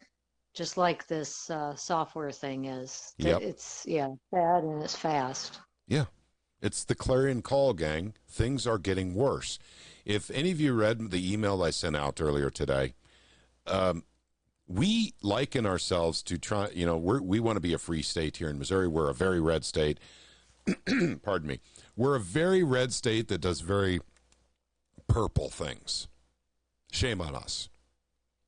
just like this software thing is. Yep. It's, bad and it's fast. Yeah. It's the clarion call, gang. Things are getting worse. If any of you read the email I sent out earlier today, we liken ourselves to try, we want to be a free state here in Missouri. We're a very red state. Pardon me. We're a very red state that does very purple things. Shame on us.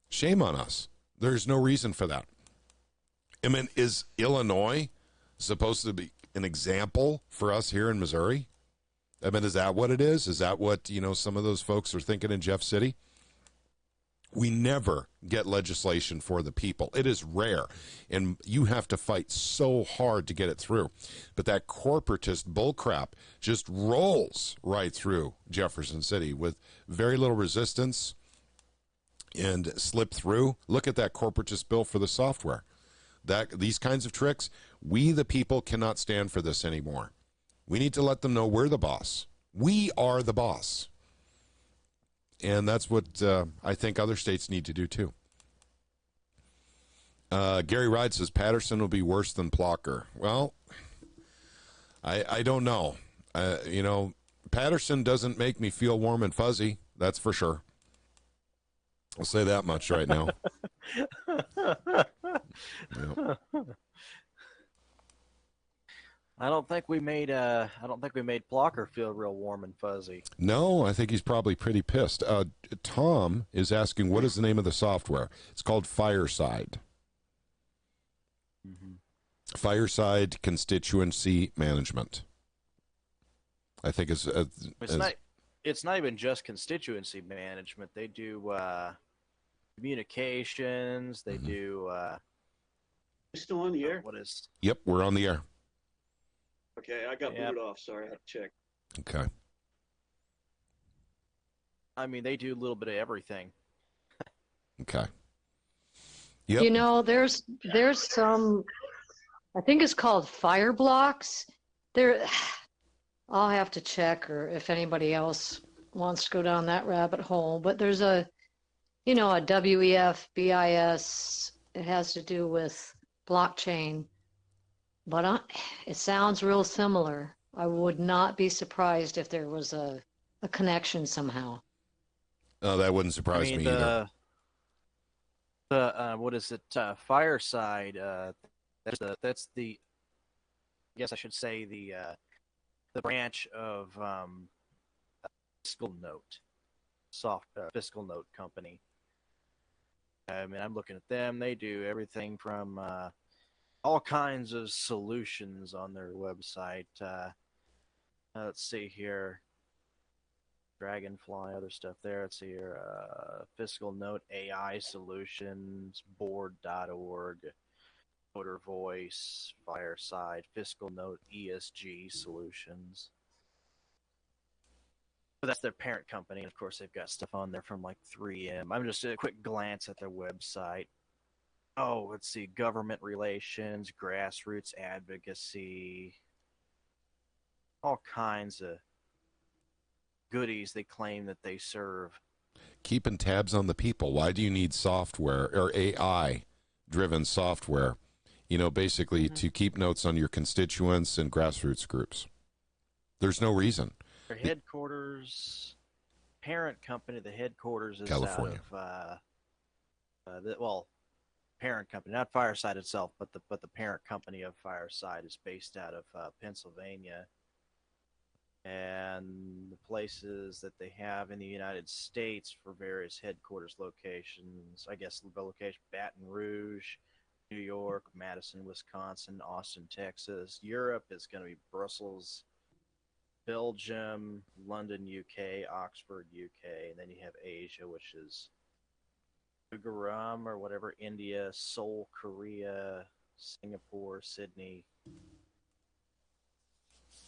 Shame on us. There's no reason for that. I mean, is Illinois supposed to be an example for us here in Missouri? I mean, is that what it is? Is that what, some of those folks are thinking in Jeff City? We never get legislation for the people. It is rare, and you have to fight so hard to get it through. But that corporatist bullcrap just rolls right through Jefferson City with very little resistance and slip through. Look at that corporatist bill for the software. These kinds of tricks, we the people cannot stand for this anymore. We need to let them know we're the boss. We are the boss. And that's what I think other states need to do too. Gary Ride says Patterson will be worse than Plocker. Well, I don't know. Patterson doesn't make me feel warm and fuzzy. That's for sure. I'll say that much right now. Yep. I don't think we made Plocker feel real warm and fuzzy. No, I think he's probably pretty pissed. Tom is asking, what is the name of the software? It's called Fireside. Fireside Constituency Management. I think it's not even just constituency management. They do communications. They do. Still on the air? What is? Yep, we're on the air. Okay, I got booted off. Sorry, I had to check. Okay. I mean, they do a little bit of everything. Okay. Yep. There's some, I think it's called Fireblocks. I'll have to check, or if anybody else wants to go down that rabbit hole. But there's a WEF, BIS. It has to do with blockchain. But it sounds real similar. I would not be surprised if there was a connection somehow. Oh, that wouldn't surprise me either. What is it? Fireside. That's the. I guess I should say the branch of Fiscal Note, Fiscal Note company. I mean, I'm looking at them. They do everything from all kinds of solutions on their website. Let's see here. Dragonfly, other stuff there. Let's see here. Fiscal Note AI Solutions, board.org, Voter Voice, Fireside, Fiscal Note ESG Solutions. So that's their parent company. And of course, they've got stuff on there from like 3M. I'm just a quick glance at their website. Oh, let's see. Government relations, grassroots advocacy, all kinds of goodies they claim that they serve. Keeping tabs on the people. Why do you need software or AI-driven software? Basically to keep notes on your constituents and grassroots groups. There's no reason. Their headquarters, parent company, the headquarters is California. Out of, parent company, not Fireside itself, but the parent company of Fireside is based out of Pennsylvania. and the places that they have in the United States for various headquarters locations. I guess the location: Baton Rouge, New York, Madison, Wisconsin, Austin, Texas. Europe is going to be Brussels, Belgium, London, UK, Oxford, UK, and then you have Asia, which is Gujarat or whatever, India, Seoul, Korea, Singapore, Sydney.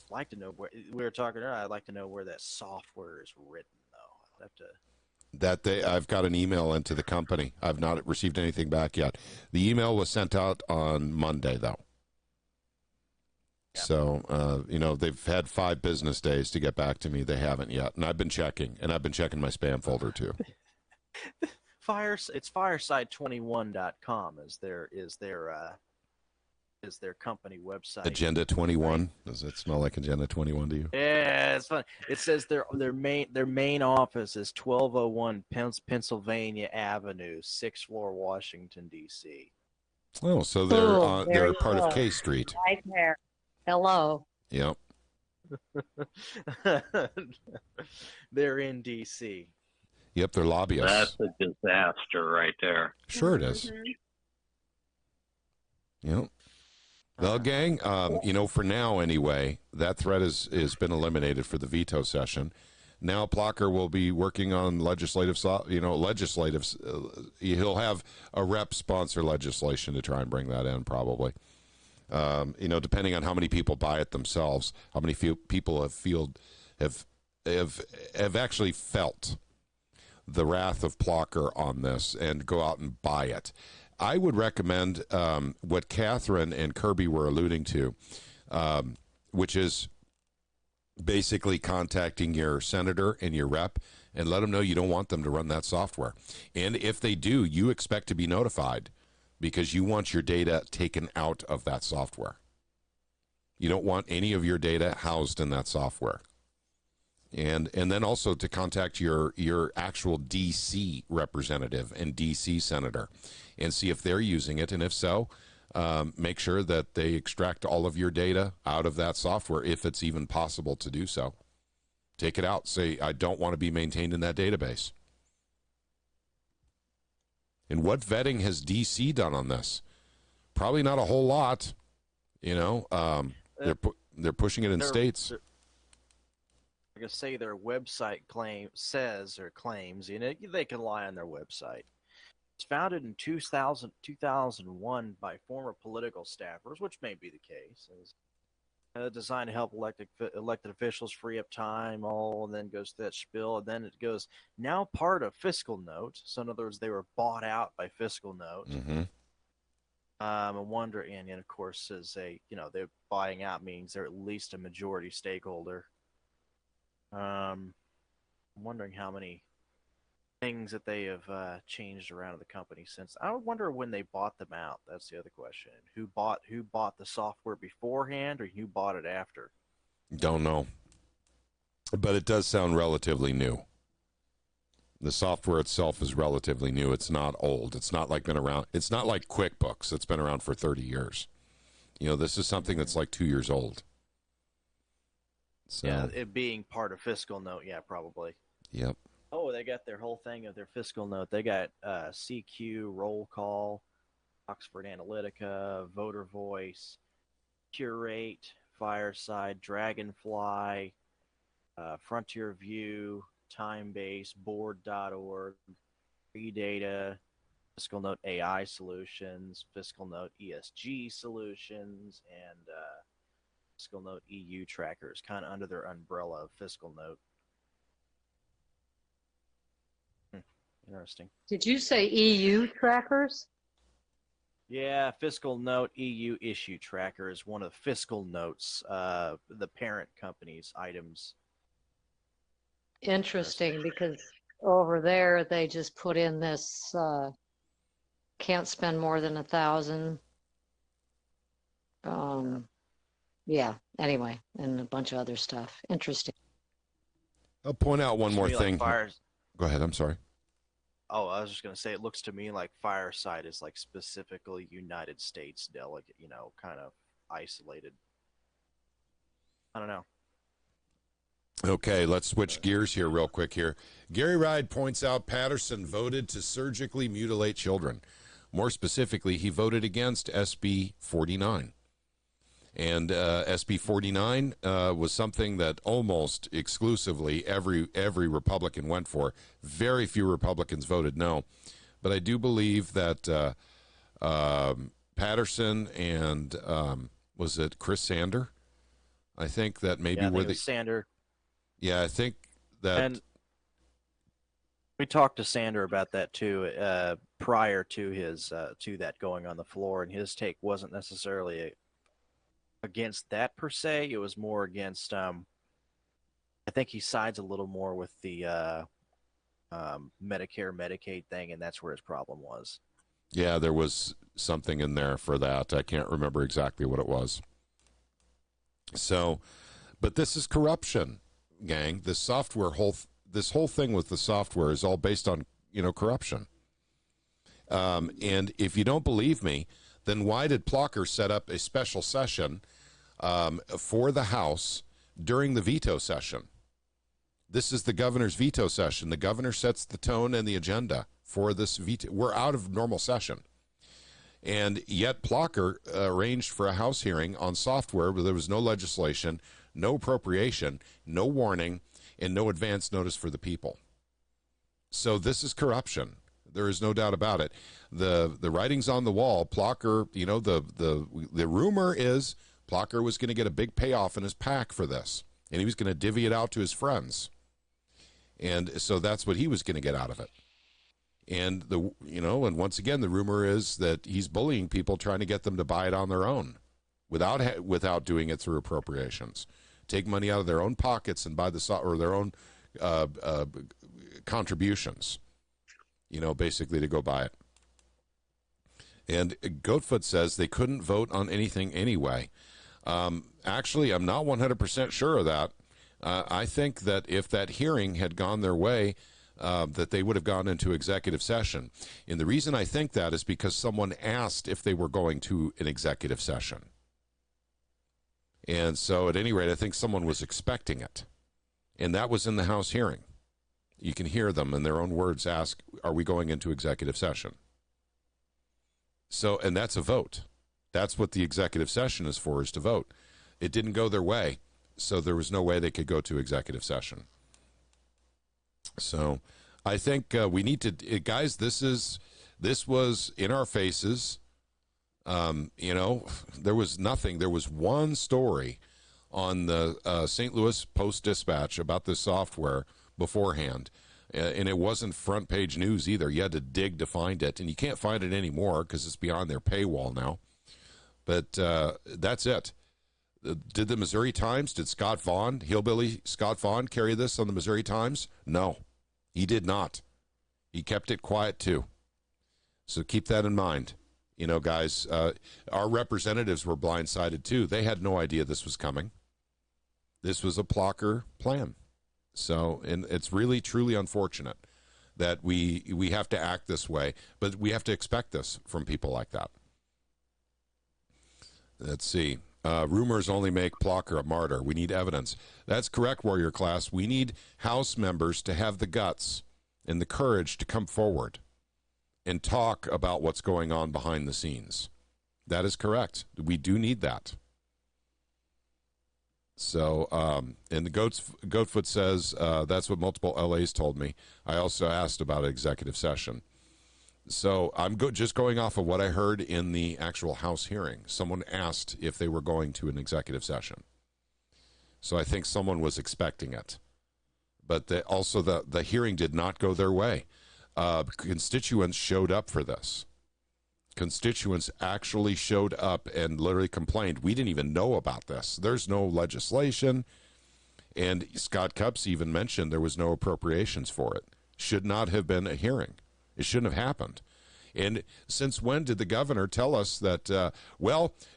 I'd like to know where we were talking earlier. I'd like to know where that software is written, though. I'd have to. I've got an email into the company. I've not received anything back yet. The email was sent out on Monday, though. Yeah. So, they've had 5 business days to get back to me. They haven't yet, and I've been checking my spam folder too. It's fireside21.com is their company website. Agenda 21. Right? Does it smell like Agenda 21 to you? Yeah, it's fun. It says their main office is 1201 Pennsylvania Avenue, 6th floor, Washington, D.C. Oh, so they're part of K Street. Right there. Hello. Yep. They're in D.C. Yep, they're lobbyists. That's a disaster right there. Sure it is. Yep. Well, gang, for now anyway, that threat has been eliminated for the veto session. Now Plocker will be working on legislative. He'll have a rep sponsor legislation to try and bring that in, probably. Depending on how many people buy it themselves, how many people have actually felt the wrath of Plocker on this and go out and buy it. I would recommend what Catherine and Kirby were alluding to, which is basically contacting your senator and your rep and let them know you don't want them to run that software. And if they do, you expect to be notified because you want your data taken out of that software. You don't want any of your data housed in that software. And then also to contact your actual DC representative and DC senator and see if they're using it. And if so, make sure that they extract all of your data out of that software if it's even possible to do so. Take it out. Say, I don't want to be maintained in that database. And what vetting has DC done on this? Probably not a whole lot. They're pushing it in states. I can say their website claims, they can lie on their website. It's founded in 2001 by former political staffers, which may be the case. It's designed to help elected officials free up time, and then goes through that spiel, and then it goes, now part of Fiscal Note. So in other words, they were bought out by Fiscal Note. Mm-hmm. I wonder, and of course, they're buying out means they're at least a majority stakeholder. I'm wondering how many things that they have changed around in the company since. I wonder when they bought them out. That's the other question. Who bought the software beforehand, or who bought it after? Don't know. But it does sound relatively new. The software itself is relatively new. It's not old. It's not like been around. It's not like QuickBooks. It's been around for 30 years. This is something that's like 2 years old. So, yeah, it being part of Fiscal Note, yeah, probably. Yep. Oh, they got their whole thing of their Fiscal Note. They got CQ, Roll Call, Oxford Analytica, Voter Voice, Curate, Fireside, Dragonfly, Frontier View, Timebase, Board.org, Redata, Fiscal Note AI Solutions, Fiscal Note ESG Solutions, and Fiscal Note EU Trackers, kind of under their umbrella of Fiscal Note. Interesting. Did you say EU trackers? Yeah, Fiscal Note EU Issue Tracker is one of Fiscal Note's, the parent company's items. Interesting, because over there they just put in this can't spend more than 1,000. Yeah, anyway, and a bunch of other stuff. Interesting. I'll point out one more thing. Go ahead, I'm sorry. Oh, I was just going to say, it looks to me like Fireside is like specifically United States delegate, kind of isolated. I don't know. Okay, let's switch gears here real quick here. Gary Ride points out Patterson voted to surgically mutilate children. More specifically, he voted against SB 49. And SB 49 was something that almost exclusively every Republican went for. Very few Republicans voted no. But I do believe that Patterson and was it Chris Sander? I think that maybe yeah, were the Sander. Yeah, I think that. And we talked to Sander about that too prior to his to that going on the floor, and his take wasn't necessarily against that per se. It was more against. I think he sides a little more with the Medicare, Medicaid thing, and that's where his problem was. Yeah, there was something in there for that. I can't remember exactly what it was. So, but this is corruption, gang. This whole thing with the software is all based on, corruption. And if you don't believe me, then why did Plocker set up a special session for the House during the veto session? This is the governor's veto session. The governor sets the tone and the agenda for this veto. We're out of normal session. And yet Plocker arranged for a House hearing on software where there was no legislation, no appropriation, no warning, and no advance notice for the people. So this is corruption. There is no doubt about it. The writing's on the wall. Plocker, the rumor is Plocker was going to get a big payoff in his PAC for this, and he was going to divvy it out to his friends. And so that's what he was going to get out of it. And and once again, the rumor is that he's bullying people, trying to get them to buy it on their own, without doing it through appropriations. Take money out of their own pockets and buy or their own contributions, basically to go buy it. And Goatfoot says they couldn't vote on anything anyway. Actually, I'm not 100% sure of that. I think that if that hearing had gone their way, that they would have gone into executive session. And the reason I think that is because someone asked if they were going to an executive session. And so at any rate, I think someone was expecting it. And that was in the House hearing. You can hear them in their own words ask, are we going into executive session? So, and that's a vote. That's what the executive session is for, is to vote. It didn't go their way, so there was no way they could go to executive session. So I think we need to, guys, this was in our faces. There was nothing. There was one story on the St. Louis Post-Dispatch about this software beforehand, and it wasn't front page news either. You had to dig to find it, and you can't find it anymore because it's beyond their paywall now. But that's it. Did the Missouri Times, did Scott Vaughn, hillbilly Scott Vaughn, carry this on the Missouri Times? No, he did not. He kept it quiet too. So keep that in mind. Guys, our representatives were blindsided too. They had no idea this was coming. This was a Plocker plan. So, and it's really, truly unfortunate that we have to act this way, but we have to expect this from people like that. Let's see. Rumors only make Plocker a martyr. We need evidence. That's correct, Warrior Class. We need House members to have the guts and the courage to come forward and talk about what's going on behind the scenes. That is correct. We do need that. So, and the Goatfoot says, that's what multiple LAs told me. I also asked about an executive session. So I'm just going off of what I heard in the actual House hearing. Someone asked if they were going to an executive session. So I think someone was expecting it. But also the hearing did not go their way. Constituents showed up for this. Constituents actually showed up and literally complained, we didn't even know about this. There's no legislation. And Scott Cupps even mentioned there was no appropriations for it. Should not have been a hearing. It shouldn't have happened. And since when did the governor tell us that,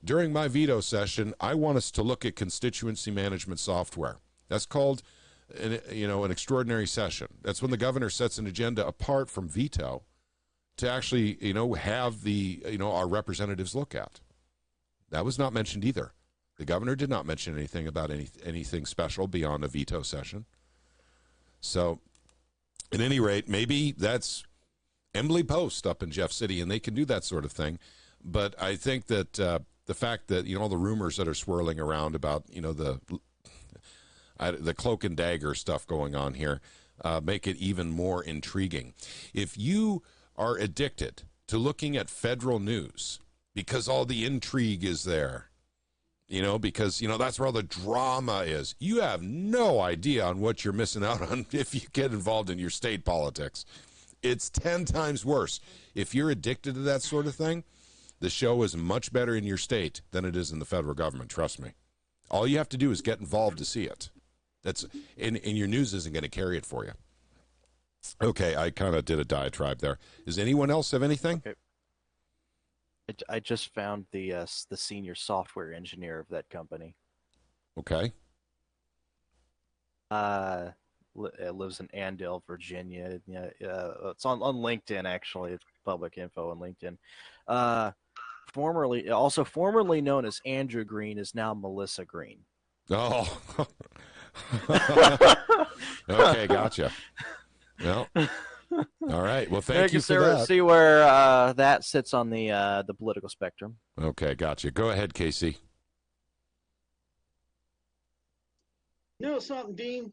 during my veto session, I want us to look at constituency management software? That's called an extraordinary session. That's when the governor sets an agenda apart from veto to actually, have our representatives look at. That was not mentioned either. The governor did not mention anything about anything special beyond a veto session. So, at any rate, maybe that's Embley Post up in Jeff City, and they can do that sort of thing. But I think that the fact that, you know, the rumors that are swirling around about, you know, the cloak and dagger stuff going on here make it even more intriguing. If you are addicted to looking at federal news because all the intrigue is there, you know, because, you know, that's where all the drama is, you have no idea on what you're missing out on if you get involved in your state politics. It's 10 times worse. If you're addicted to that sort of thing, the show is much better in your state than it is in the federal government, trust me. All you have to do is get involved to see it. That's and your news isn't going to carry it for you. Okay, I kind of did a diatribe there. Does anyone else have anything? Okay. I just found the senior software engineer of that company. Okay. It lives in Andale, Virginia. It's on LinkedIn, actually. It's public info on LinkedIn. Formerly known as Andrew Green, is now Melissa Green. Oh. Okay, gotcha. Well, all right. Well, thank you for that. See where that sits on the political spectrum. Okay, gotcha. Go ahead, Casey. You know something, Dean?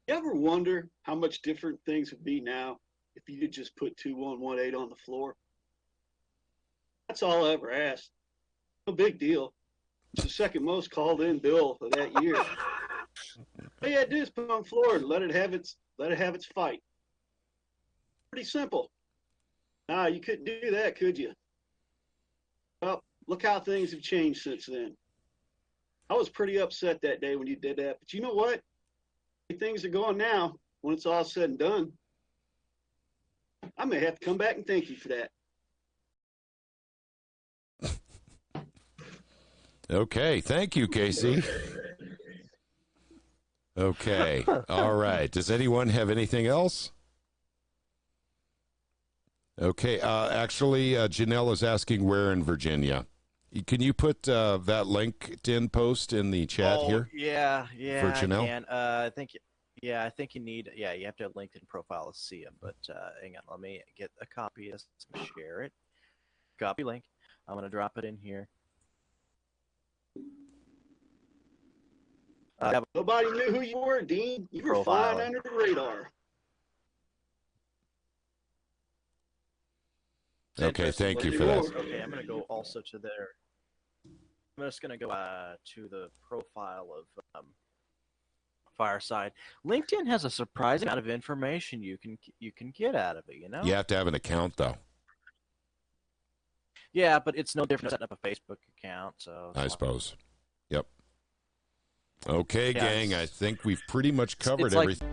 You ever wonder how much different things would be now if you could just put 2118 on the floor? That's all I ever asked. No big deal. It's the second most called in bill of that year. All you had to do is put it on the floor and let it have its fight. Pretty simple. Nah, you couldn't do that, could you? Well, look how things have changed since then. I was pretty upset that day when you did that, but you know what? The way things are going now, when it's all said and done, I may have to come back and thank you for that. Okay, thank you, Casey. Okay, all right. Does anyone have anything else? Okay, actually, Janelle is asking where in Virginia. Can you put that LinkedIn post in the chat here? Yeah, for Janelle? I can. I think you need. Yeah, you have to have LinkedIn profile to see them. But hang on, let me get a copy of this, share it. Copy link. I'm gonna drop it in here. Nobody knew who you were, Dean. You were flying under the radar. Okay, thank you for that. Okay, I'm going to go also to their. I'm just going to go to the profile of Fireside. LinkedIn has a surprising amount of information you can get out of it. You know. You have to have an account, though. Yeah, but it's no different than setting up a Facebook account. So I suppose. Yep. Okay, gang. I think we've pretty much covered everything.